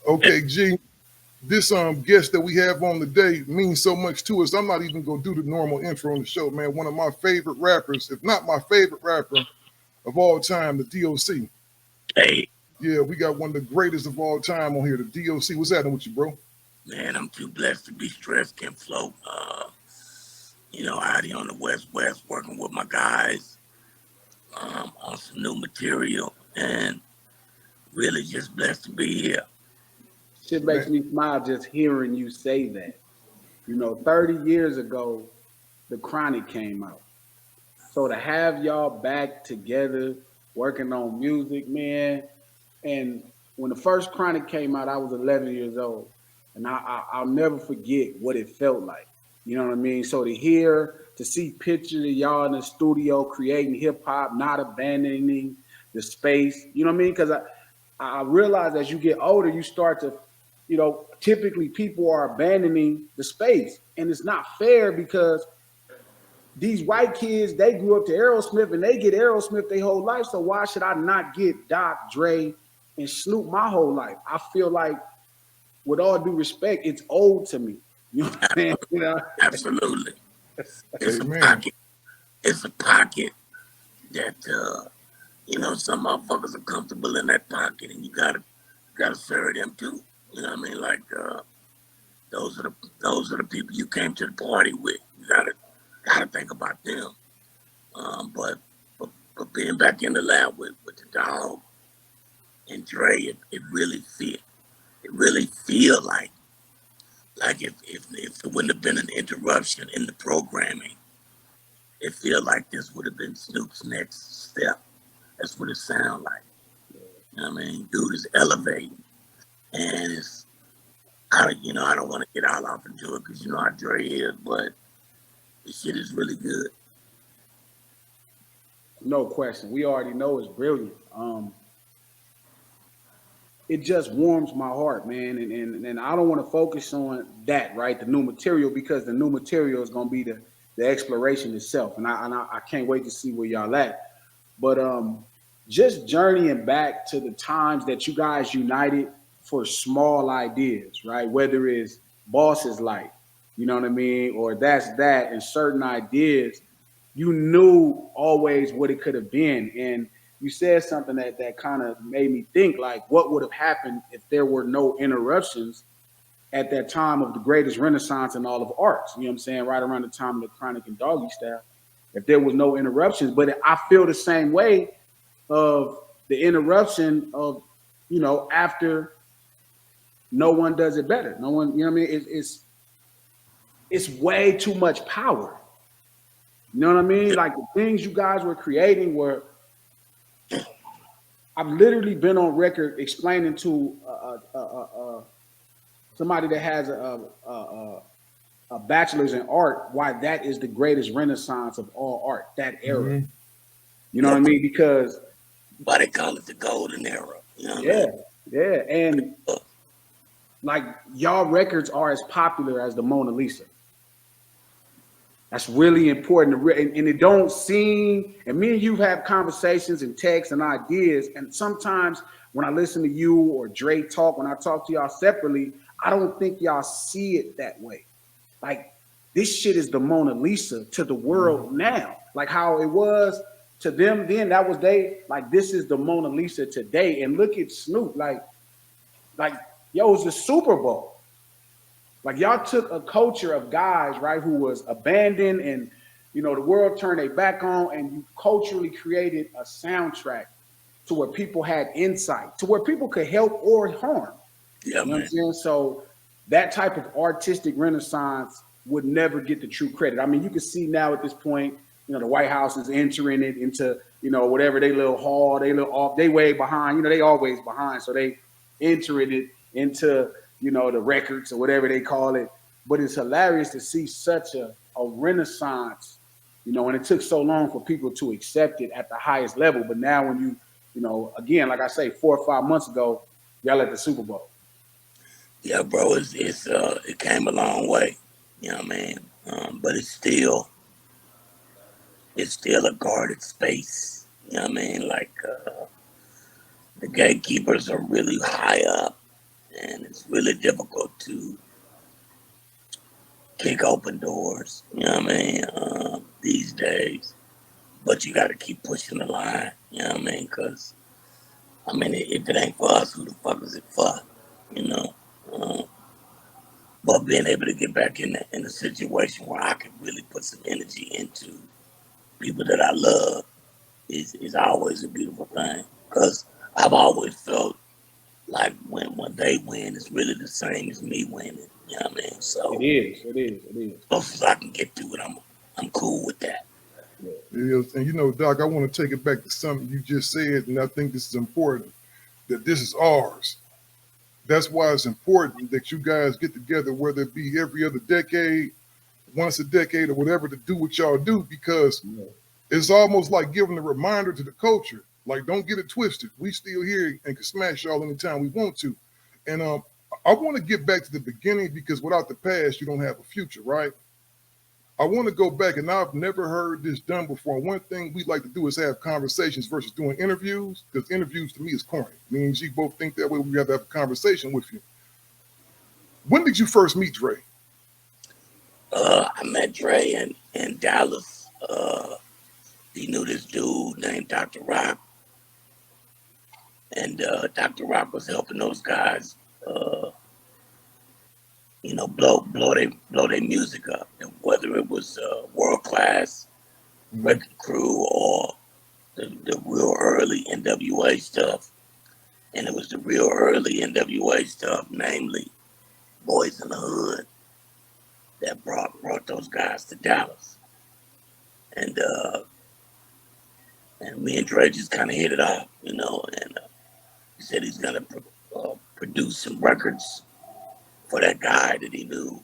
Okay, G, this guest that we have on today means so much to us. I'm not even gonna do the normal intro on the show, man. One of my favorite rappers, if not my favorite rapper of all time, the DOC. Hey, Yeah, we got one of the greatest of all time on here, the DOC. What's happening with you, bro? man, I'm too blessed to be stressed, can float. Out here on the West, working with my guys on some new material, and really just blessed to be here. Shit makes Man, me smile just hearing you say that. 30 years ago, the Chronic came out. So to have y'all back together working on music, man, and when the first Chronic came out, I was 11 years old, and I'll never forget what it felt like. You know what I mean? So to see pictures of y'all in the studio creating hip hop, not abandoning the space. You know what I mean? Because I realize as you get older, you start to, typically people are abandoning the space, and it's not fair because these white kids, they grew up to Aerosmith and they get Aerosmith their whole life. So why should I not get Doc, Dre, and Snoop my whole life? I feel like, with all due respect, it's old to me. You know what I'm saying? Absolutely, it's a amen. pocket. It's a pocket that some motherfuckers are comfortable in that pocket, and you gotta serve them too. You know what I mean? Like those are the people you came to the party with. You gotta think about them. But being back in the lab with the dog and Dre, it really fit. It really feel like if it wouldn't have been an interruption in the programming, it feel like this would have been Snoop's next step. That's what it sound like. You know what I mean? Dude is elevating, and I don't want to get all off into it because you know how Dre is, but this shit is really good. No question. We already know it's brilliant. It just warms my heart, man. And I don't want to focus on that, right? The new material, because the new material is gonna be the exploration itself. And I can't wait to see where y'all at. But just journeying back to the times that you guys united for small ideas, right? Whether it's Boss's Life, you know what I mean, or That's That, and certain ideas, you knew always what it could have been. And you said something that kind of made me think, like, what would have happened if there were no interruptions at that time of the greatest renaissance in all of arts? You know what I'm saying? Right around the time of the Chronic and Doggy Style, if there was no interruptions. But I feel the same way of the interruption of, after No One Does It Better. No one, you know what I mean? It's way too much power. You know what I mean? Like, the things you guys were creating were, I've literally been on record explaining to somebody that has a bachelor's in art why that is the greatest renaissance of all art, that era. Mm-hmm. You know what I mean? Because Why they call it the golden era? You know what I yeah, mean? yeah, and like, y'all records are as popular as the Mona Lisa. That's really important. And it don't seem, and me and you have conversations and texts and ideas. And sometimes when I listen to you or Dre talk, when I talk to y'all separately, I don't think y'all see it that way. Like, this shit is the Mona Lisa to the world now. Like how it was to them then, that was like, this is the Mona Lisa today. And look at Snoop, like, yo, it's the Super Bowl. Like, y'all took a culture of guys, right, who was abandoned and, the world turned their back on, and you culturally created a soundtrack to where people had insight, to where people could help or harm. Yeah, You know what I'm man. saying? So that type of artistic renaissance would never get the true credit. I mean, you can see now at this point, the White House is entering it into, whatever they little hall, they little off, they way behind, they always behind. So they entering it into, the records or whatever they call it. But it's hilarious to see such a renaissance, and it took so long for people to accept it at the highest level. But now when again, like I say, 4 or 5 months ago, y'all at the Super Bowl. Yeah, bro. It came a long way. You know what I mean? But it's still a guarded space. You know what I mean? Like the gatekeepers are really high up, and it's really difficult to kick open doors. You know what I mean? These days, but you got to keep pushing the line. You know what I mean? Because I mean, if it ain't for us, who the fuck is it for? You know. But being able to get back in a situation where I can really put some energy into people that I love is always a beautiful thing. Because I've always felt like when they win, it's really the same as me winning. You know what I mean? So It is. It is. It is. as close as I can get to it, I'm cool with that. Yes, and you know, Doc, I want to take it back to something you just said, and I think this is important. That this is ours. That's why it's important that you guys get together, whether it be every other decade, once a decade, or whatever, to do what y'all do, because Yeah. it's almost like giving a reminder to the culture. Like, don't get it twisted. We still here and can smash y'all anytime we want to. And I want to get back to the beginning, because without the past, you don't have a future, right? I want to go back, and I've never heard this done before. One thing we like to do is have conversations versus doing interviews, because interviews to me is corny. Me and G both think that way. We have to have a conversation with you. When did you first meet Dre? I met Dre in Dallas. He knew this dude named Dr. Rock, and Dr. Rock was helping those guys, you know, blow their music up, and whether it was world class record crew or the real early NWA stuff, and it was the real early NWA stuff, namely Boys in the Hood, that brought those guys to Dallas, and me and Dre just kind of hit it off, you know, and he said he's gonna produce some records for that guy that he knew,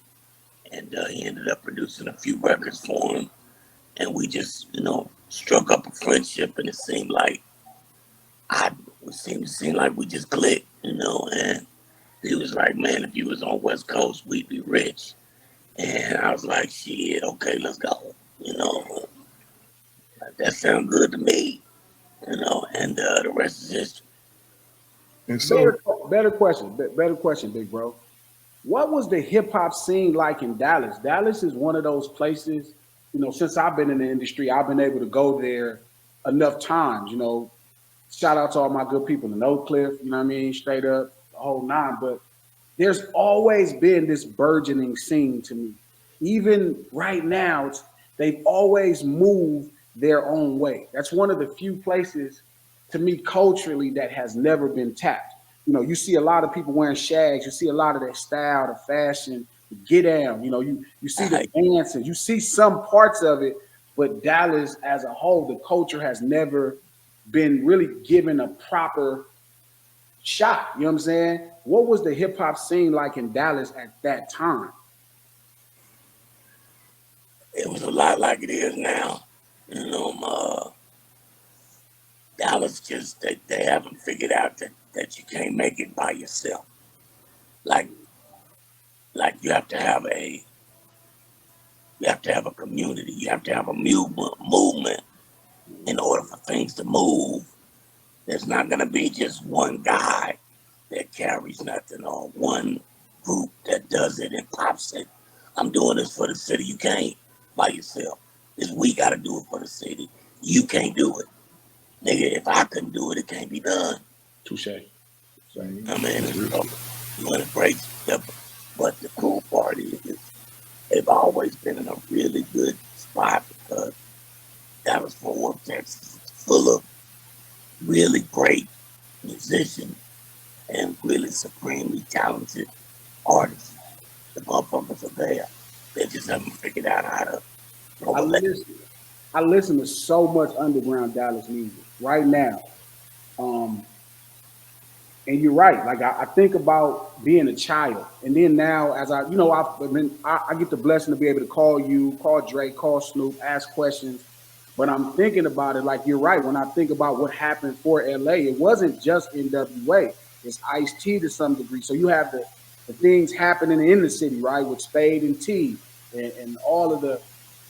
and he ended up producing a few records for him, and we just, you know, struck up a friendship, and it seemed like it seemed like we just clicked, you know, and he was like, man, if you was on West Coast, we'd be rich. And I was like, shit, okay, let's go. You know, that sounds good to me, you know, and the rest is history. And so, Better question. Better question, big bro. What was the hip hop scene like in Dallas? Dallas is one of those places, you know, since I've been in the industry, I've been able to go there enough times, you know. Shout out to all my good people in Oak Cliff, you know what I mean? Straight up, the whole nine. But there's always been this burgeoning scene to me. Even right now, they've always moved their own way. That's one of the few places to me culturally that has never been tapped. You know, you see a lot of people wearing shags, you see a lot of their style, the fashion, the get down, you know, you see the dances, you see some parts of it, but Dallas as a whole, the culture has never been really given a proper shot. You know what I'm saying? What was the hip hop scene like in Dallas at that time? It was a lot like it is now. You know, Dallas just they haven't figured out that you can't make it by yourself. Like you have to have a community. You have to have a movement in order for things to move. There's not gonna be just one guy that carries nothing or one group that does it and pops it. I'm doing this for the city. You can't by yourself. It's we gotta do it for the city. You can't do it. Nigga, if I couldn't do it, it can't be done. Touche. I mean, so you want to break stuff. But the cool part is they've always been in a really good spot because Dallas-Fort Worth, Texas is full of really great musicians and really supremely talented artists. The motherfuckers are there. They just haven't figured out how to I listen to so much underground Dallas music right now. And you're right. Like I think about being a child, and then now as I get the blessing to be able to call you, call Drake, call Snoop, ask questions. But I'm thinking about it like you're right. When I think about what happened for LA, it wasn't just NWA. It's Ice-T to some degree. So you have the things happening in the city, right, with Spade and T, and all of the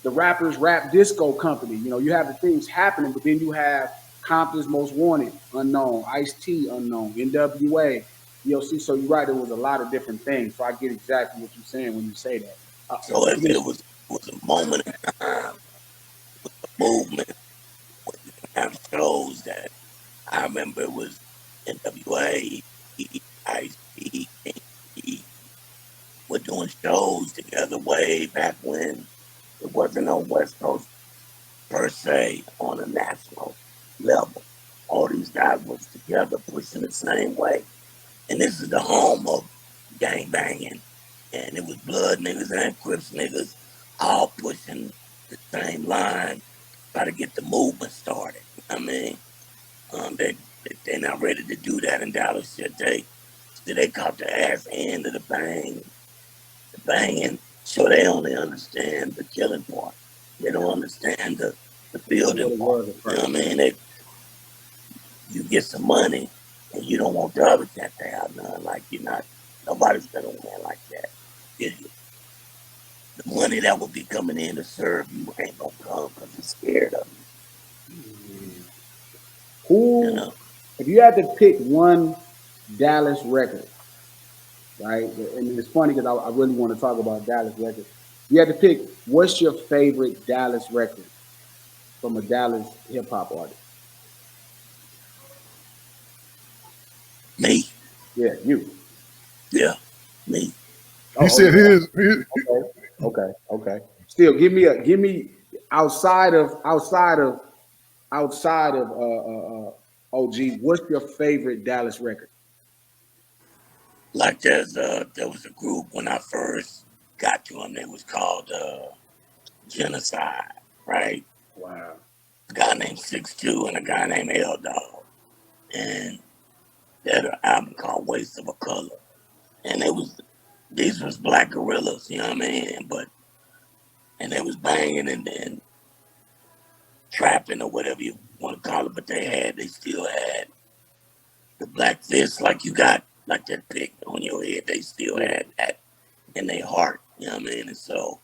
rappers rap disco company. You know, you have the things happening, but then you have Compton's Most Wanted, unknown, Ice-T, unknown, NWA. DOC. So you're right. It was a lot of different things. So I get exactly what you're saying when you say that. So if it was a moment in time, movement, when you can have shows that I remember it was NWA, Ice-T, King, were doing shows together way back when it wasn't on West Coast per se on a national level. All these guys was together pushing the same way. And this is the home of gang banging. And it was blood niggas and Crips niggas all pushing the same line, try to get the movement started. I mean, they're not ready to do that in Dallas shit. They caught the ass end of the banging, so they only understand the killing part. They don't understand the building part. You know what I mean? You get some money and you don't want the other cat to have none. Like nobody's gonna win like that. The money that will be coming in to serve you ain't gonna come because you're scared of you. Who, You know? if you had to pick one Dallas record, right? And it's funny because I really want to talk about Dallas records. You had to pick, what's your favorite Dallas record from a Dallas hip hop artist? Me. Yeah, you. Yeah, me. He said his. Okay. Still, give me outside of OG. What's your favorite Dallas record? Like there was a group when I first got to them. It was called Genocide, right? Wow. A guy named 6'2" and a guy named L Dog, and they had an album called Waste of a Color, and these was black gorillas, you know what I mean? And they was banging and trapping or whatever you want to call it, but they still had the black fist like you got like that pick on your head. They still had that in their heart, you know what I mean? And so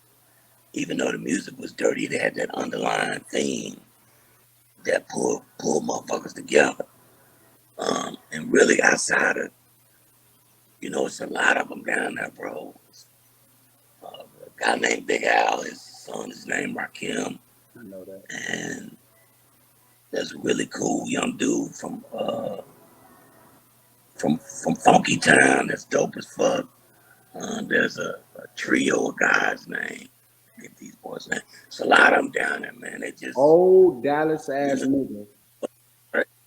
even though the music was dirty, they had that underlying theme that pulled motherfuckers together. And really outside of, it's a lot of them down there, bro. A guy named Big Al, his son is named Rakim. I know that. And there's a really cool young dude from Funky Town that's dope as fuck. There's a trio of guys named, get these boys' names. It's a lot of them down there, man. They just Old Dallas ass nigga.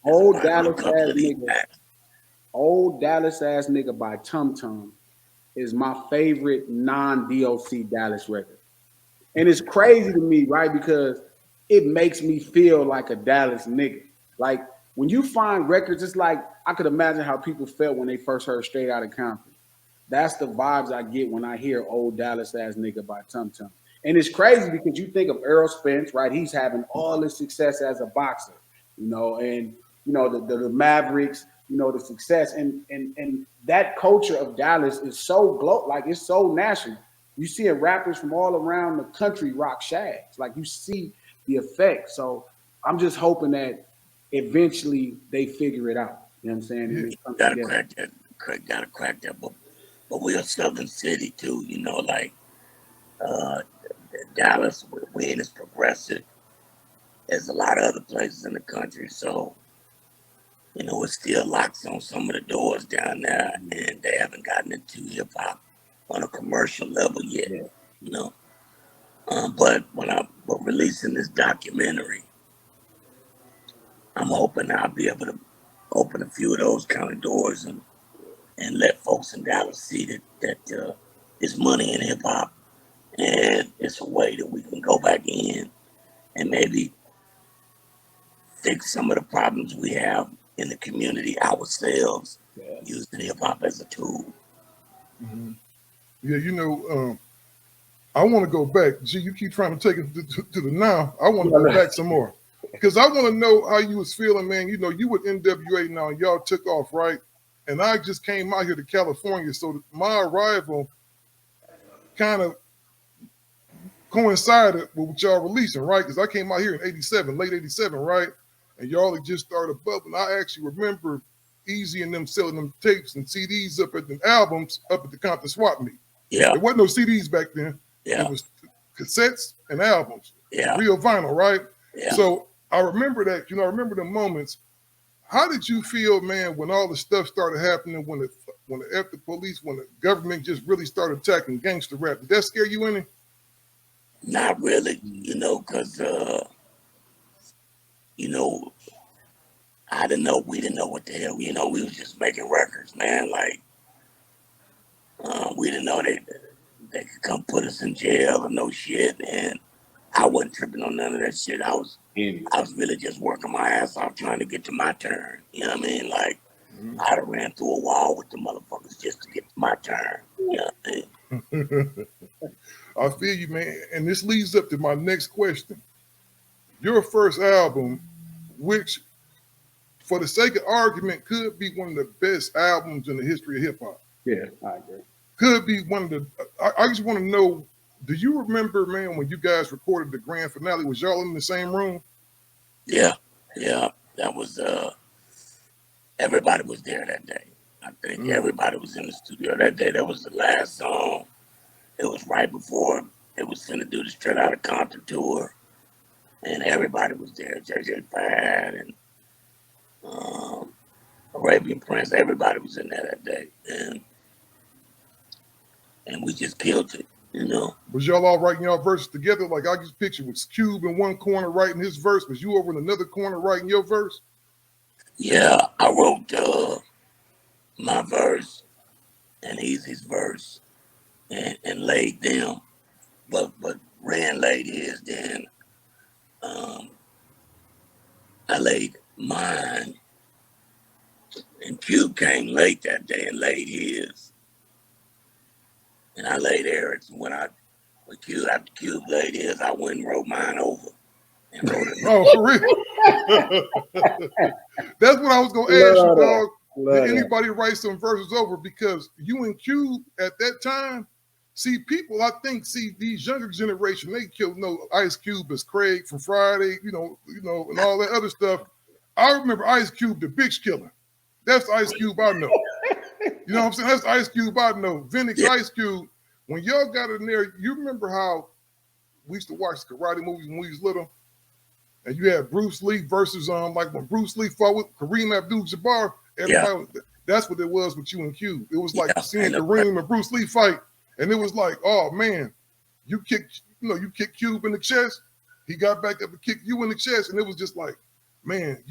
Old Dallas ass nigga. Old Dallas ass nigga by Tum Tum is my favorite non-DOC Dallas record. And it's crazy to me, right? Because it makes me feel like a Dallas nigga. Like when you find records, it's like I could imagine how people felt when they first heard Straight Outta Compton. That's the vibes I get when I hear Old Dallas ass nigga by Tum Tum. And it's crazy because you think of Earl Spence, right? He's having all this success as a boxer, and the Mavericks, the success and that culture of Dallas is so it's so national. You see rappers from all around the country rock shags. Like you see the effect. So I'm just hoping that eventually they figure it out. You know what I'm saying? Yeah. Gotta crack that. But we're a southern city too, like Dallas, we ain't as progressive as a lot of other places in the country. So, it still locks on some of the doors down there, and they haven't gotten into hip hop on a commercial level yet. Yeah. But but releasing this documentary, I'm hoping I'll be able to open a few of those kind of doors and let folks in Dallas see that there's money in hip hop, and it's a way that we can go back in and maybe fix some of the problems we have in the community ourselves, using hip hop as a tool. Mm-hmm. Yeah, I want to go back. Gee, you keep trying to take it to the now. I want to go back some more because I want to know how you was feeling, man. You with NWA now, y'all took off, right? And I just came out here to California, so my arrival kind of coincided with what y'all releasing, right? Because I came out here in '87, late '87, right? And y'all had just started bubbling. I actually remember Eazy and them selling them tapes and CDs up at the albums up at the Compton swap meet. Yeah. There wasn't no CDs back then. Yeah. It was cassettes and albums. Yeah. Real vinyl, right? Yeah. So I remember that, I remember the moments. How did you feel, man, when all the stuff started happening, when the police, when the government just really started attacking gangster rap? Did that scare you any? Not really, because I didn't know. We didn't know what the hell. We was just making records, man. Like, we didn't know they could come put us in jail or no shit. And I wasn't tripping on none of that shit. I was really just working my ass off trying to get to my turn. You know what I mean? Like, I'd have ran through a wall with the motherfuckers just to get to my turn. You know what I mean? I feel you, man. And this leads up to my next question. Your first album, which, for the sake of argument, could be one of the best albums in the history of hip hop. Yeah, I agree. Could be one of the. I just want to know. Do you remember, man, when you guys recorded the grand finale? Was y'all in the same room? Yeah. That was. Everybody was there that day. I think everybody was in the studio that day. That was the last song. It was right before it was finna do the Straight Outta Compton tour, and everybody was there. JJ Fad and Arabian Prince. Everybody was in there that day, and we just killed it. Was y'all all writing y'all verses together? Like, I just picture with Cube in one corner writing his verse. Was you over in another corner writing your verse? Yeah, I wrote my verse and Eazy's verse and laid them, but Rand laid his. Then I laid mine, and Cube came late that day and laid his, and I laid Eric's. After Cube laid his, I went and wrote mine over and wrote it. Oh, for real? That's what I was gonna ask you, dog. Did anybody write some verses over? Because you and Cube at that time, people, I think, these younger generation, they know Ice Cube as Craig from Friday, and all that other stuff. I remember Ice Cube, the bitch killer. That's Ice Cube I know. You know what I'm saying? That's Ice Cube I know. Vinix Ice Cube. When y'all got in there, you remember how we used to watch karate movies when we was little? And you had Bruce Lee versus like when Bruce Lee fought with Kareem Abdul-Jabbar. That's what it was with you and Cube. It was like seeing Kareem and Bruce Lee fight, and it was like, oh man, you kicked Cube in the chest. He got back up and kicked you in the chest, and it was just like, man,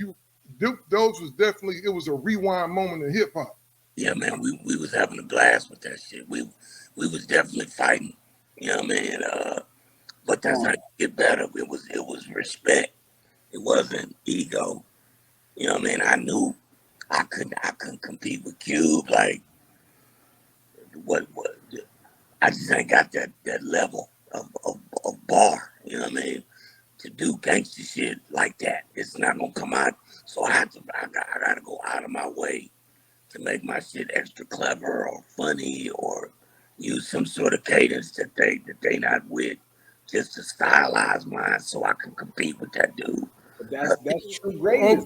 those was definitely, it was a rewind moment in hip hop. Yeah, man, we was having a blast with that shit. We was definitely fighting. You know what I mean? But that's how you get better. It was respect. It wasn't ego. You know what I mean? I knew I couldn't compete with Cube. Like what I just ain't got that level of bar. You know what I mean? To do gangster shit like that, it's not gonna come out. So I gotta go out of my way to make my shit extra clever or funny or use some sort of cadence that they not with, just to stylize mine so I can compete with that dude. But that's true greatness.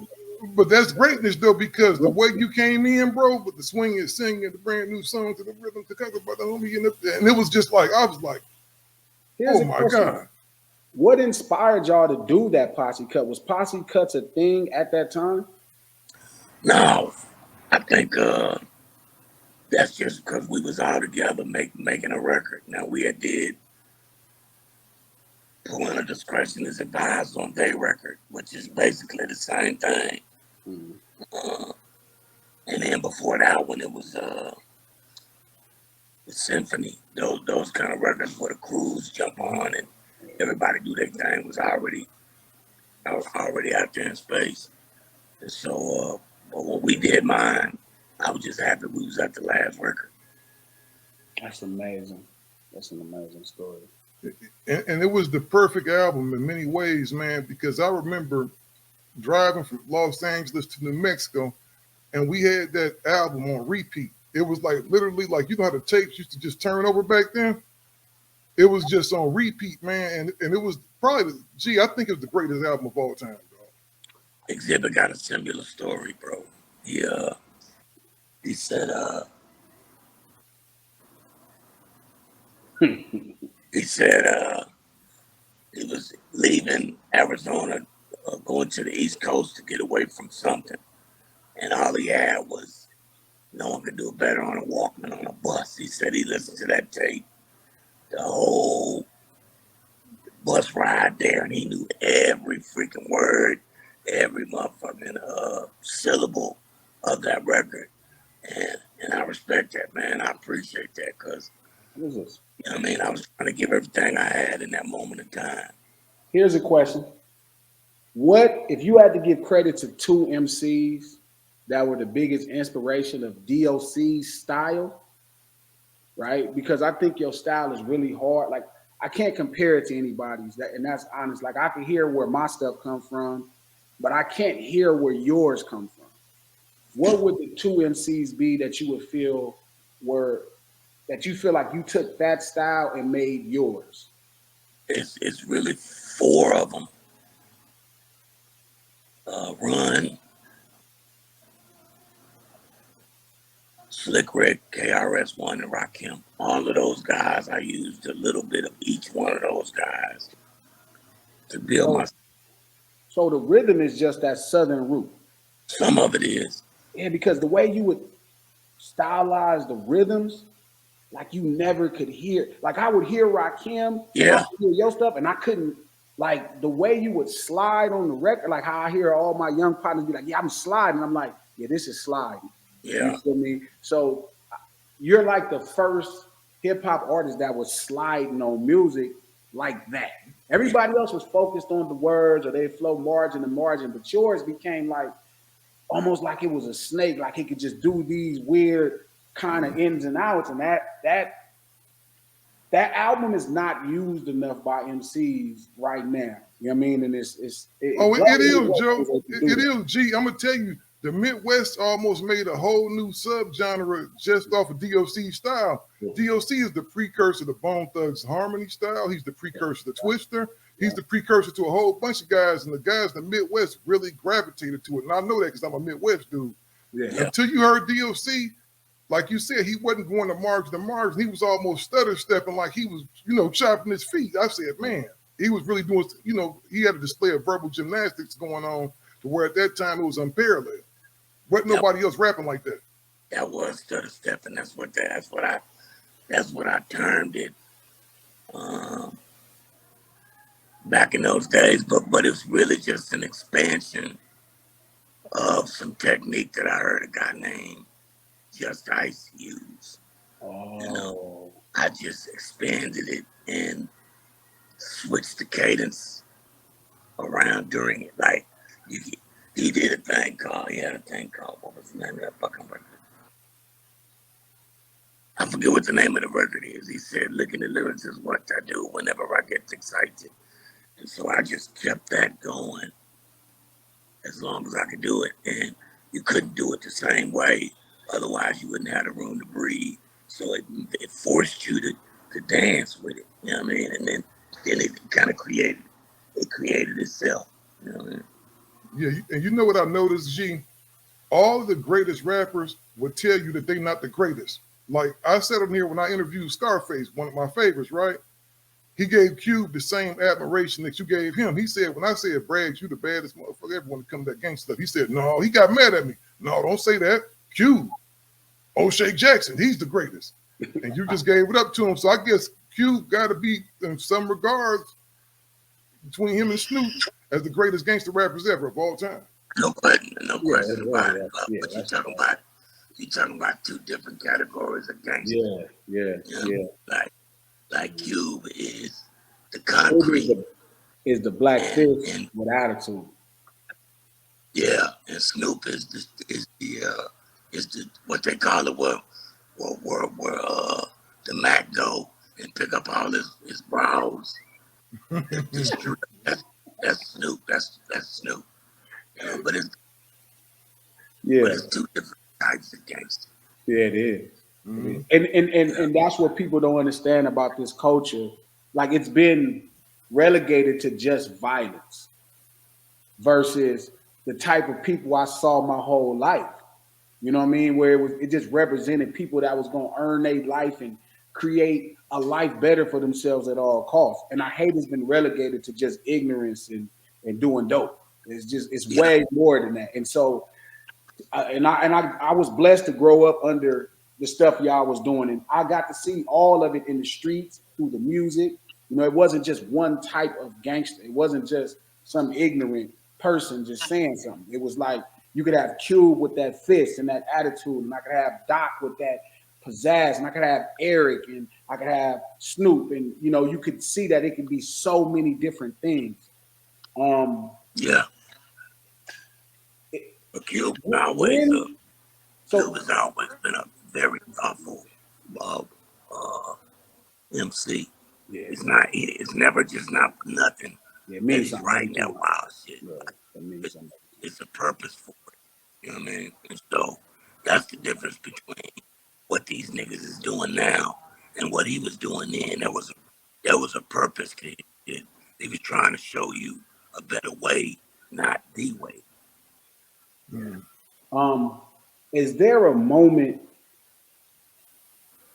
But that's greatness though, because the way you came in, bro, with the swing and singing the brand new song to the rhythm to cover by the homie, and it was just like, I was like, oh my God. What inspired y'all to do that posse cut? Was posse cuts a thing at that time? No, I think that's just because we was all together making a record. Now we had did Parental Discretion is Advised on their record, which is basically the same thing. And then before that, when it was the Symphony, those kind of records where the crews jump on and everybody do their thing was already out there in space. And so, but when we did mine, I was just happy we was at the last record. That's amazing. That's an amazing story. And it was the perfect album in many ways, man, because I remember driving from Los Angeles to New Mexico, and we had that album on repeat. It was like literally like, how the tapes used to just turn over back then? It was just on repeat, man. And it was probably, I think it was the greatest album of all time, dog. Exhibit got a similar story, bro. said, he said he was leaving Arizona, going to the East Coast to get away from something, and all he had was no one could do it better on a Walkman on a bus. He said he listened to that tape the whole bus ride there, and he knew every freaking word, every motherfucking syllable of that record. And I respect that, man. I appreciate that, because, What is this? you know what I mean? I was trying to give everything I had in that moment of time. Here's a question. What if you had to give credit to two MCs that were the biggest inspiration of DOC's style, right? Because I think your style is really hard. Like, I can't compare it to anybody's, and that's honest. Like, I can hear where my stuff comes from, but I can't hear where yours come from. What would the two MCs be that you would feel that you feel like you took that style and made yours? It's really four of them. Run, Slick Rick, KRS-One, and Rakim. All of those guys, I used a little bit of each one of those guys to build my. So the rhythm is just that southern root. Some of it is. Yeah, because the way you would stylize the rhythms, like you never could hear. Like I would hear Rakim, Yeah. I would hear your stuff, and I couldn't. Like the way you would slide on the record, like how I hear all my young partners be like, "Yeah, I'm sliding." I'm like, "Yeah, this is sliding." Yeah. You feel me? So you're like the first hip hop artist that was sliding on music like that. Everybody else was focused on the words or they flow margin to margin, but yours became like almost like it was a snake, like he could just do these weird kind of ins and outs. And that album is not used enough by MCs right now. You know what I mean? And it is, Joe. It is, G. I'm gonna tell you, the Midwest almost made a whole new subgenre just off of DOC style. Yeah. DOC is the precursor to Bone Thugs Harmony style. He's the precursor to Twister. He's the precursor to a whole bunch of guys, and the guys in the Midwest really gravitated to it. And I know that because I'm a Midwest dude. Yeah. Until you heard DOC, like you said, he wasn't going to margin. He was almost stutter stepping like he was, chopping his feet. I said, man, he was really doing, he had a display of verbal gymnastics going on to where at that time it was unparalleled. Wasn't nobody else rapping like that. That was stutter stepping. That's what I termed it back in those days. But it was really just an expansion of some technique that I heard a guy named Just Ice use. Oh. I just expanded it and switched the cadence around during it. Like he had a thing called, what was the name of that fucking record? I forget what the name of the record is. He said, "Looking at lyrics is what I do whenever I get excited." And so I just kept that going as long as I could do it. And you couldn't do it the same way. Otherwise, you wouldn't have the room to breathe. So it forced you to dance with it. You know what I mean? And then it kind of created itself. You know what I mean? Yeah, and you know what I noticed, G? All of the greatest rappers would tell you that they're not the greatest. Like I said on here when I interviewed Scarface, one of my favorites, right? He gave Cube the same admiration that you gave him. He said, when I said, Braggs, you the baddest motherfucker ever when it comes to that gangster stuff. He said, no, he got mad at me. No, don't say that. Cube. O'Shea Jackson, he's the greatest. And you just gave it up to him. So I guess Cube got to be, in some regards, between him and Snoop, as the greatest gangster rappers ever of all time. No question about it. But you're talking about two different categories of gangster. Yeah. Like Cube is the concrete. Is the black fish with attitude. Yeah, and Snoop is the what they call it where the Mac go and pick up all his bras. That's Snoop. That's Snoop. But it's two different types of gangster. Yeah, it is. Mm-hmm. And that's what people don't understand about this culture. Like it's been relegated to just violence versus the type of people I saw my whole life. You know what I mean? Where it just represented people that was gonna earn their life and create a life better for themselves at all costs. And I hate it's been relegated to just ignorance and doing dope. It's Yeah, way more than that. And so I was blessed to grow up under the stuff y'all was doing, and I got to see all of it in the streets through the music. You know, it wasn't just one type of gangster. It wasn't just some ignorant person just saying something. It was like you could have Cube with that fist and that attitude, and I could have Doc with that pizzazz, and I could have Eric, and I could have Snoop, and you know, you could see that it could be so many different things. Um, yeah. it, But Cube when so Has always been a very thoughtful uh, uh, MC. yeah, It's never just not for nothing yeah, it that means he's something writing to that me. wild shit. Yeah, it means something. It's a purpose for it. You know what I mean? And so that's the difference between what these niggas is doing now and what he was doing then. There was a purpose to it. He was trying to show you a better way, not the way. Mm. Is there a moment?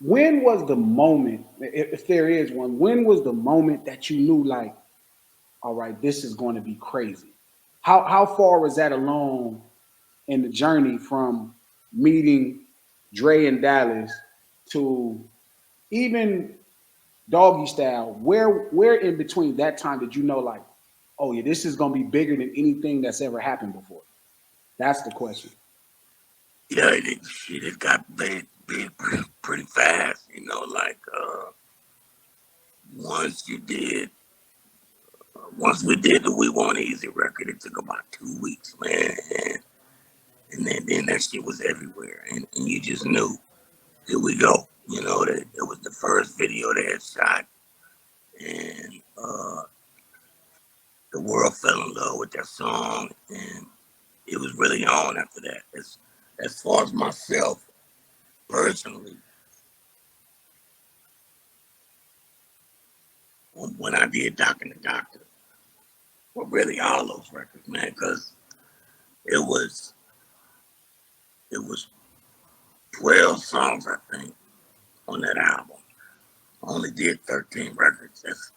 When was the moment, if there is one? When was the moment that you knew, like, all right, this is going to be crazy? How far was that along in the journey from meeting Dre in Dallas to even Doggy Style? Where in between that time did you know, like, oh yeah, this is going to be bigger than anything that's ever happened before? That's the question. Yeah, it got big pretty fast. You know, like once you did, once we did the We Want Easy record, it took about 2 weeks, man, and then that shit was everywhere, and you just knew, here we go. You know that it was the first video they had shot, and the world fell in love with that song, and it was really on after that. As far as myself personally, when I did Doc and the Doctor, well, really all those records, man, because it was it was 12 songs, I think, on that album. I only did 13 records. That's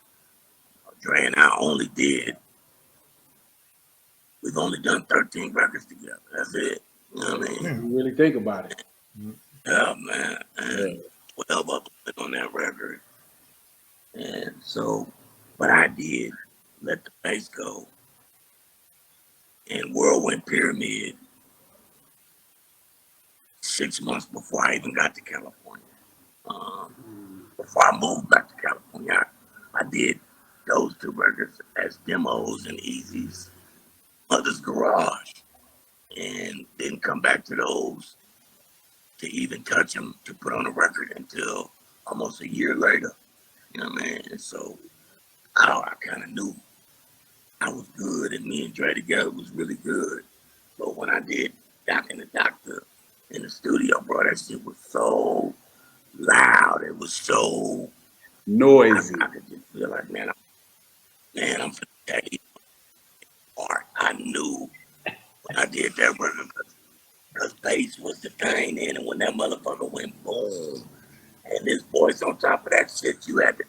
Dre and I only did. We've only done 13 records together. That's it. You know what I mean? You really think about it. Yeah, man. Yeah. And 12 of them on that record. And so, but I did Let the Bass Go and Whirlwind Pyramid 6 months before I even got to California. Before I moved back to California, I did those two records as demos in Eazy's mother's garage, and didn't come back to those to even touch them to put on a record until almost a year later. You know what I mean? And so I kind of knew I was good, and me and Dre together was really good. So when I did Doc and the Doctor in the studio, bro, that shit was so loud. It was so Noisy. I could just feel like, man, I'm finna take it apart. I knew when I did that record because bass was the thing, and when that motherfucker went boom, and this voice on top of that shit, you had to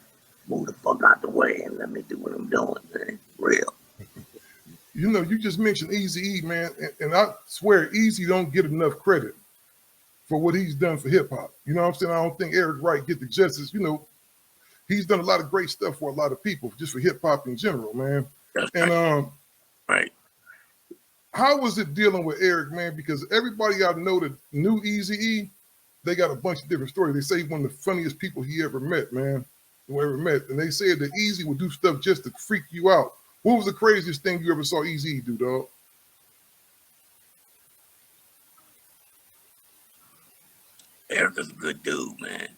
move the fuck out the way and let me do what I'm doing, man. Real. You know, you just mentioned Eazy E, man, and I swear Eazy don't get enough credit for what he's done for hip hop. You know what I'm saying? I don't think Eric Wright get the justice. You know, he's done a lot of great stuff for a lot of people, just for hip hop in general, man. That's And right. how was it dealing with Eric, man? Because everybody I know that knew Eazy E, they got a bunch of different stories. They say he's one of the funniest people he ever met, man. Who ever met. And they said that Eazy would do stuff just to freak you out. What was the craziest thing you ever saw Eazy E do, dog? Eric was a good dude, man.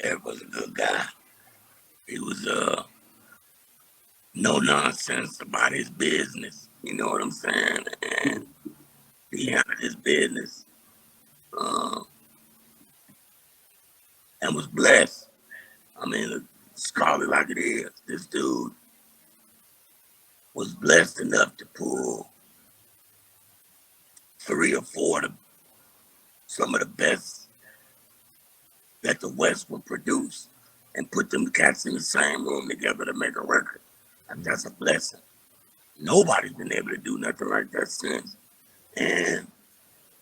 Eric was a good guy. He was no nonsense about his business. You know what I'm saying? And he handled his business uh, and was blessed. I mean, let's call it like it is. This dude was blessed enough to pull 3 or 4 of some of the best that the West would produce and put them cats in the same room together to make a record. And that's a blessing. Nobody's been able to do nothing like that since. And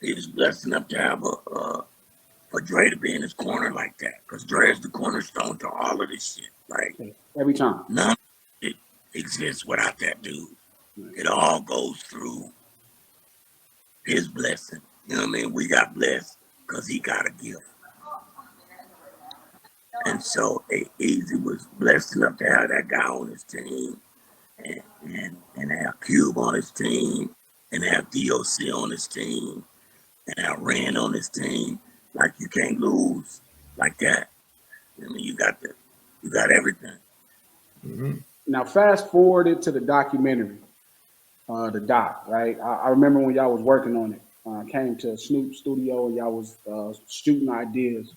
he was blessed enough to have for Dre to be in his corner like that. Because Dre is the cornerstone to all of this shit. Like, every time. none of it exists without that dude. It all goes through his blessing. You know what I mean? We got blessed because he got a gift. And so Eazy was blessed enough to have that guy on his team and have Cube on his team and have DOC on his team and have Ren on his team. Like, you can't lose like that. I mean, you got everything. Mm-hmm. Now, fast forward it to the documentary, the doc, right? I remember when y'all was working on it. I came to Snoop's studio and y'all was shooting ideas.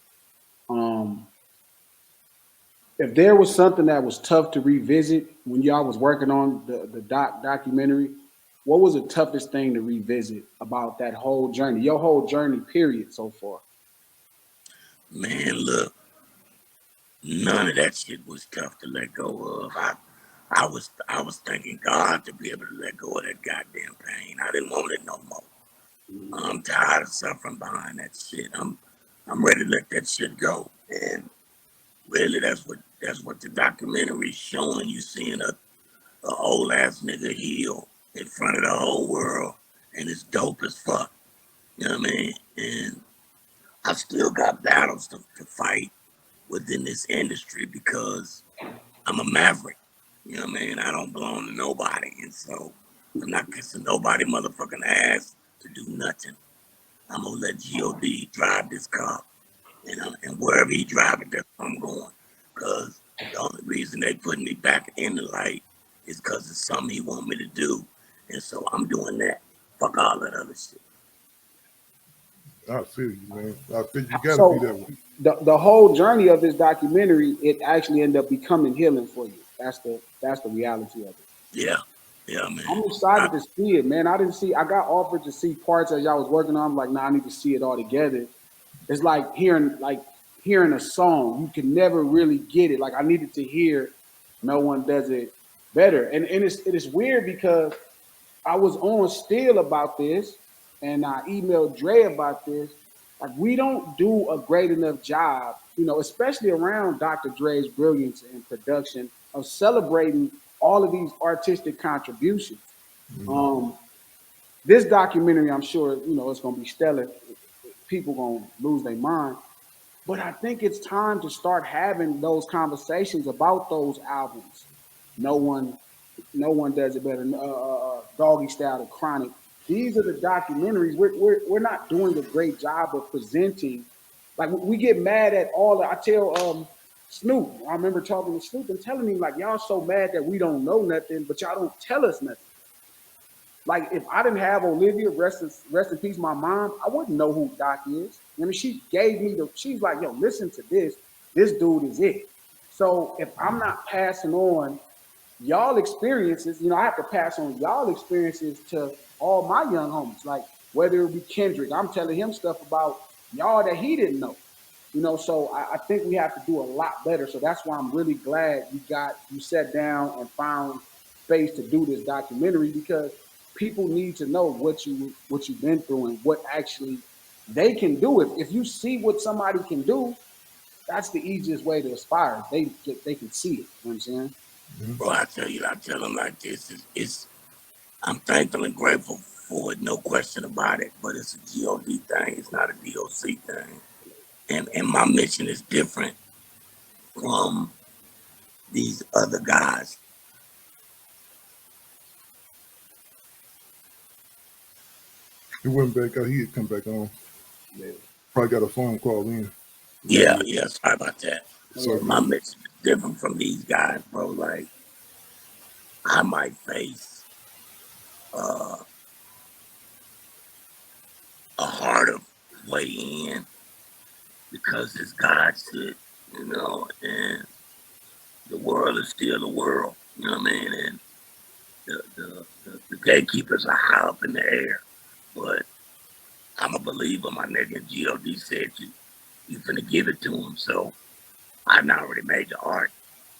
If there was something that was tough to revisit when y'all was working on the documentary, what was the toughest thing to revisit about that whole journey, your whole journey period so far? Man, look, none of that shit was tough to let go of. I was thanking God to be able to let go of that goddamn pain. I didn't want it no more. I'm tired of suffering behind that shit. I'm ready to let that shit go. And really, that's what the documentary is showing. You seeing a old ass nigga heal in front of the whole world, and it's dope as fuck. You know what I mean? And I still got battles to fight within this industry because I'm a maverick. You know what I mean? I don't belong to nobody, and so I'm not kissing nobody motherfucking ass to do nothing. I'm gonna let God drive this car, and wherever he drive it, that's where I'm going. Cause the only reason they put me back in the light is because it's something he want me to do, and so I'm doing that. Fuck all that other shit. I feel you, man. I feel you gotta be that way. The whole journey of this documentary, it actually ended up becoming healing for you. That's the reality of it. Yeah, man. I'm excited to see it, man. I got offered to see parts as y'all was working on. I'm like, nah, I need to see it all together. It's like hearing a song. You can never really get it. Like, I needed to hear No One Does It Better. And it is weird because I was on Still about this and I emailed Dre about this. Like, we don't do a great enough job, especially around Dr. Dre's brilliance in production, of celebrating all of these artistic contributions. Mm-hmm. This documentary, I'm sure, it's going to be stellar. People going to lose their mind. But I think it's time to start having those conversations about those albums. No one does it better. Doggy Style, The Chronic. These are the documentaries. We're not doing a great job of presenting. Like, we get mad at all. I tell Snoop. I remember talking to Snoop and telling him, like, y'all so mad that we don't know nothing, but y'all don't tell us nothing. Like, if I didn't have Olivia, rest in peace, my mom, I wouldn't know who Doc is. I mean, she gave me she's like, yo, listen to this. This dude is it. So if I'm not passing on y'all experiences, I have to pass on y'all experiences to all my young homies. Like, whether it be Kendrick, I'm telling him stuff about y'all that he didn't know. So I think we have to do a lot better. So that's why I'm really glad you sat down and found space to do this documentary, because people need to know what you've been through and what actually they can do. If you see what somebody can do, that's the easiest way to aspire. They can see it. You know what I'm saying? Bro, I tell them like this. I'm thankful and grateful for it, no question about it. But it's a God thing. It's not a DOC thing. And my mission is different from these other guys. He went back out. He had come back on. Yeah. Probably got a phone call in. Yeah, sorry about that. So my mission is different from these guys, bro. Like, I might face a harder way in because it's God shit, and the world is still the world, you know what I mean? And the gatekeepers are high up in the air, but I'm a believer, my nigga. G.O.D. said you finna give it to him. So I've not already made the art,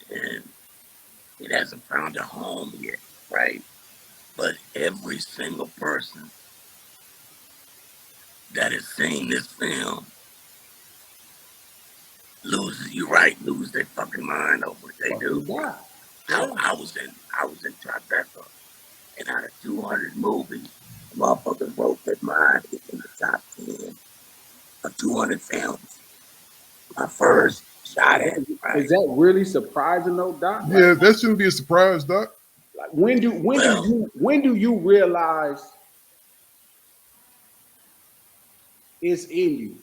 and it hasn't found a home yet, right? But every single person that has seen this film lose their fucking mind over it. They do. Yeah. I was in Tribeca, and out of 200 movies, motherfuckers wrote that mine is in the top 10 of 200 films. My first shot at it, right? Is that really surprising though, Doc? Yeah, that shouldn't be a surprise, Doc. Like when do you realize it's in you?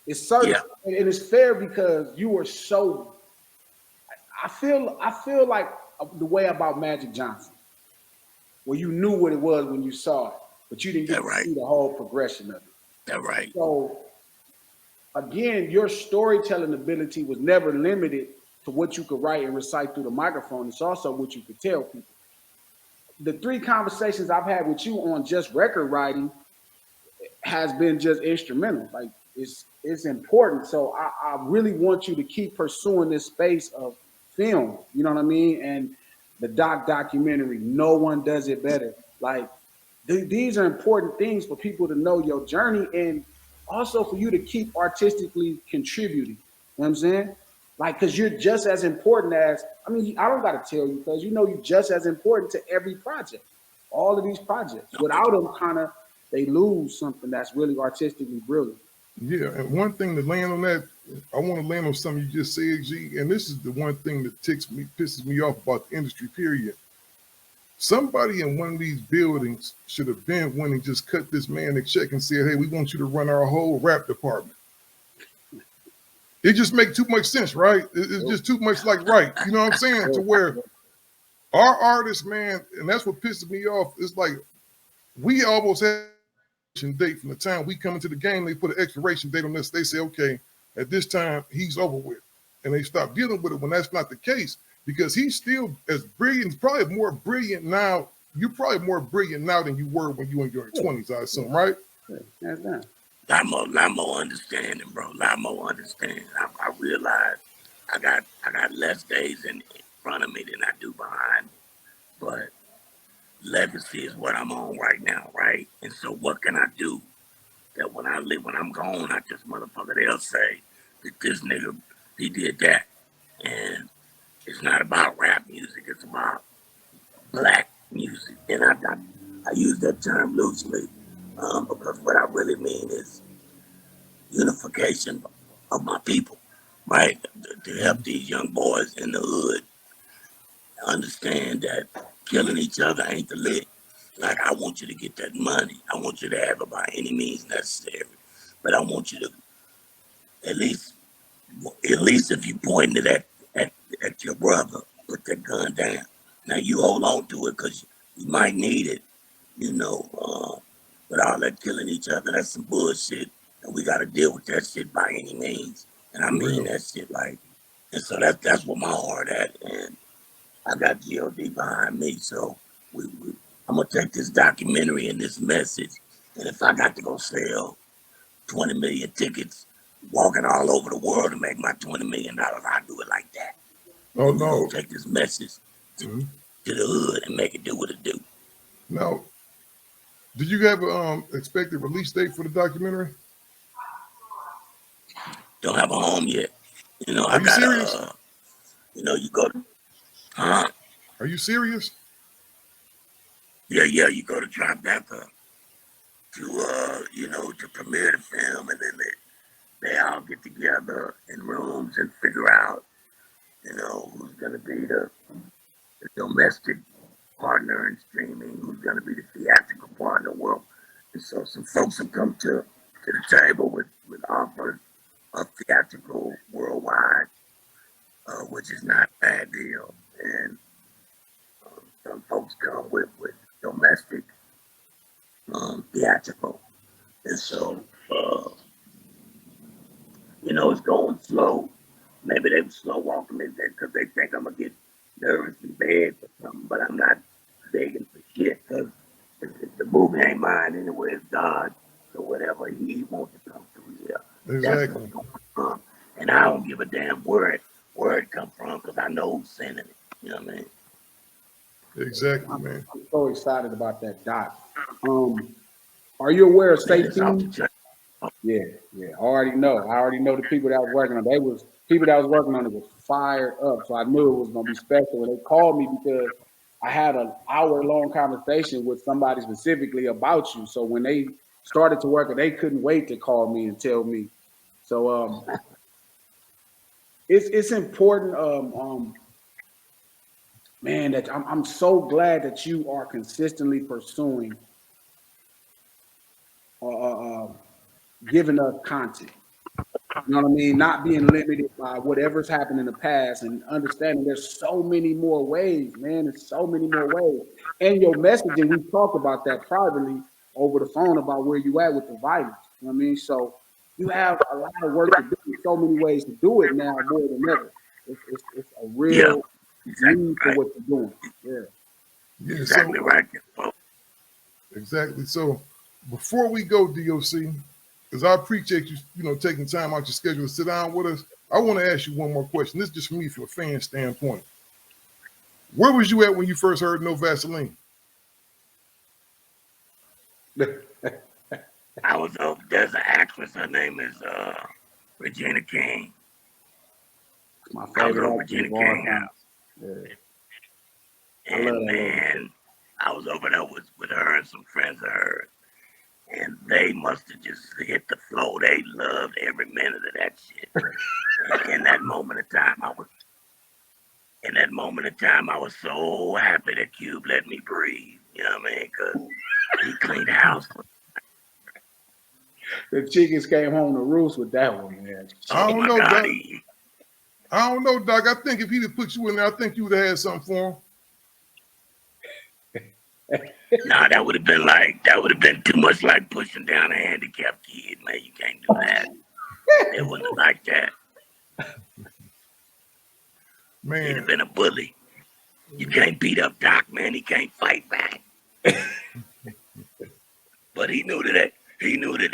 It's certain, Yeah, and it's fair because you were so. I feel like the way about Magic Johnson, where you knew what it was when you saw it, but you didn't get that to right. see the whole progression of it. That right. So again, your storytelling ability was never limited to what you could write and recite through the microphone. It's also what you could tell people. The 3 conversations I've had with you on just record writing has been just instrumental. Like it's important. So I really want you to keep pursuing this space of film. You know what I mean? And the documentary, no one does it better. Like these are important things for people to know your journey and also for you to keep artistically contributing. You know what I'm saying? Like, cause you're just as important as, I mean, I don't gotta tell you, because you know you're just as important to every project, all of these projects. Without them, kind of, they lose something that's really artistically brilliant. Yeah, and one thing to land on that, I want to land on something you just said, G, and this is the one thing that pisses me off about the industry, period. Somebody in one of these buildings should have been when they just cut this man a check and said, hey, we want you to run our whole rap department. It just makes too much sense, right? It's just too much like right. You know what I'm saying? To where our artists, man, and that's what pisses me off. It's like we almost have an date from the time we come into the game. They put an expiration date on this. They say, okay, at this time he's over with, and they stop dealing with it when that's not the case, because he's still as brilliant. He's probably more brilliant now. You're probably more brilliant now than you were when you were in your 20s, I assume, right? Yeah. Lot more understanding, bro. Lot more understanding. I realize I got less days in front of me than I do behind me. But legacy is what I'm on right now, right? And so what can I do that when I'm gone, I just motherfucker, they'll say that this nigga, he did that. And it's not about rap music, it's about black music. And I use that term loosely because what I really mean is unification of my people, right? To help these young boys in the hood understand that killing each other ain't the lick. Like, I want you to get that money. I want you to have it by any means necessary. But I want you to at least if you pointing it at your brother, put that gun down. Now you hold on to it because you might need it, you know. But all that killing each other, that's some bullshit. And we got to deal with that shit by any means. And I mean that shit like, and so that's what my heart at. And I got G.O.D. behind me. So I'm going to take this documentary and this message. And if I got to go sell 20 million tickets, walking all over the world to make my $20 million, I'll do it like that. Oh, no. Take this message to the hood and make it do what it do. Now, did you have an expected release date for the documentary? Don't have a home yet. You know, Are you serious? You know, you go to, huh? Are you serious? Yeah, you go to Tribeca to, you know, to premiere the film, and then they all get together in rooms and figure out, you know, who's going to be the domestic partner in streaming, who's going to be the theatrical partner. Well, and so some folks have come to the table with offers of theatrical worldwide, which is not a bad deal. And some folks come with domestic theatrical. And so, you know, it's going slow. Maybe they were slow walking me because they think I'm going to get nervous and bad for something, but I'm not begging for shit because the movie ain't mine anyway, it's God. So So whatever he wants to come through here, that's what's Exactly. going to come. And I don't give a damn where it come from because I know who's sending it. You know what I mean? Exactly, I'm, man. I'm so excited about that, Doc. Are you aware of Man, it's off the safety? chain. Yeah, yeah. I already know. I already know the people that was working on it. They was people that was working on it was fired up. So I knew it was gonna be special. And they called me because I had an hour-long conversation with somebody specifically about you. So when they started to work, they couldn't wait to call me and tell me. So it's important, man. That I'm so glad that you are consistently pursuing, uh, uh, uh, giving us content. You know what I mean? Not being limited by whatever's happened in the past and understanding there's so many more ways, man. There's so many more ways. And your messaging, we talked about that privately over the phone about where you at with the violence. You know what I mean? So you have a lot of work to do. So many ways to do it now more than ever. It's a Yeah, real exactly need for right. what you're doing. Yeah. Yeah, so Exactly right. Well, exactly. So before we go, DOC, because I appreciate you, taking time out your schedule to sit down with us. I want to ask you one more question. This is just for me from a fan standpoint. Where was you at when you first heard No Vaseline? I was over. There's an actress. Her name is Regina King. My I was favorite over actor Regina of all King time. house, Yeah. I love and that lady. man, I was over there with her and some friends of hers, and they must have just hit the floor. They loved every minute of that shit. And in that moment of time, I was so happy that Cube let me breathe. You know what I mean? Because he cleaned the house. The chickens came home to roost with that one, man. I Oh don't my know, God, Doc. I don't know, Doc. I think if he'd have put you in there, I think you would have had something for him. nah, that would have been too much like pushing down a handicapped kid, man. You can't do that. It wasn't like that. He'd have Man, been a bully. You can't beat up Doc, man. He can't fight back. But he knew that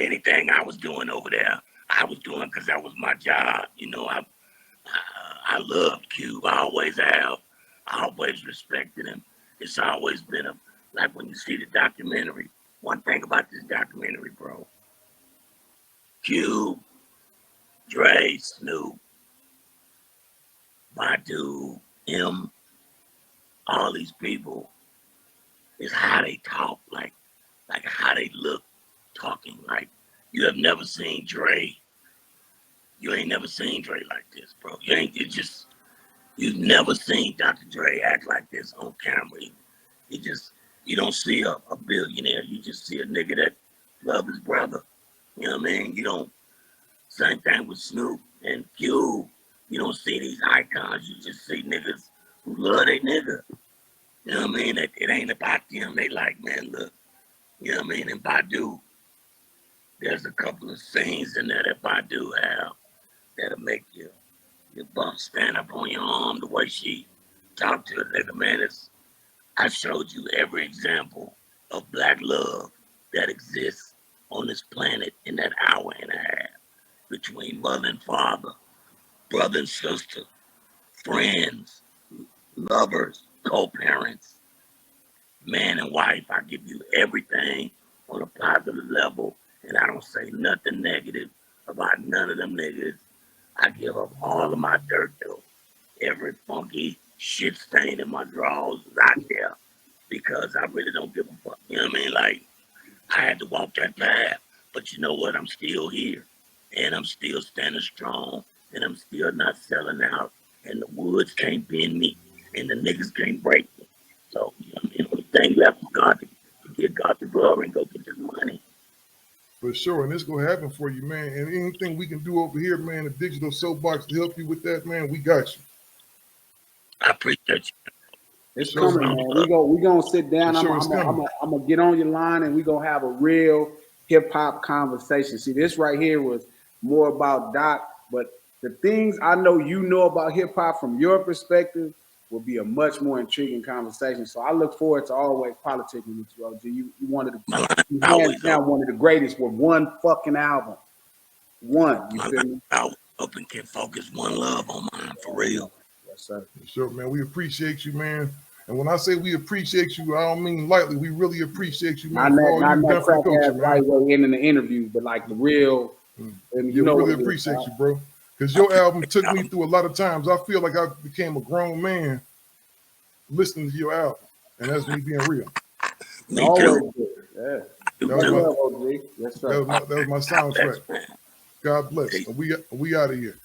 anything I was doing over there, I was doing because that was my job. You know, I loved Cube. I always have. I always respected him. It's always been like when you see the documentary. One thing about this documentary, bro. Cube, Dre, Snoop, Badu, him, all these people is how they talk, like how they look talking. Like you have never seen Dre. You ain't never seen Dre like this, bro. You've never seen Dr. Dre act like this on camera. You just you don't see a billionaire. You just see a nigga that love his brother. You know what I mean? You don't same thing with Snoop and Cube. You don't see these icons. You just see niggas who love their nigga. You know what I mean? It ain't about them. They like, man, look. You know what I mean? And Badu, there's a couple of scenes in there that Badu have that'll make your bump stand up on your arm the way she talked to a nigga, man. I showed you every example of black love that exists on this planet in that hour and a half between mother and father, brother and sister, friends, lovers, co-parents, man and wife. I give you everything on a positive level, and I don't say nothing negative about none of them niggas. I give up all of my dirt though. Every funky shit stain in my drawers is out there because I really don't give a fuck. You know what I mean? Like I had to walk that path, but you know what? I'm still here, and I'm still standing strong, and I'm still not selling out. And the woods can't bend me, and the niggas can't break me. So you know what I mean? Only thing left for God to give God the glory and go get this money. for sure. And it's going to happen for you, man. And anything we can do over here, man, the Digital Soapbox to help you with that, man, we got you. I appreciate you. It's Sure, coming, man. man. We gonna sit For down. sure, it's coming. I'm gonna get on your line and we gonna have a real hip hop conversation. See, this right here was more about Doc, but the things I know you know about hip hop from your perspective, will be a much more intriguing conversation. So I look forward to always politicking with you, OG. You one of the My line you is hands always down open. one of the greatest with one fucking album. One, you My feel line me? is always open. Can focus one love on mine for real. Yes, sir. Sure, man. We appreciate you, man. And when I say we appreciate you, I don't mean lightly. We really appreciate you, man, for all Not you've that done for the crack culture, ass right man. way in the interviews, but like the real. And Yeah, you we know really what it is, appreciate right? you, bro. Because I your album took me appreciate through a lot of times. I feel like I became a grown man listening to your album. And that's me being real. y'all. Me Always too. good. Yeah. You That was Much my too. love, OG. Yes, sir. that was my God bless, soundtrack. man. God bless. Peace. And we out of here.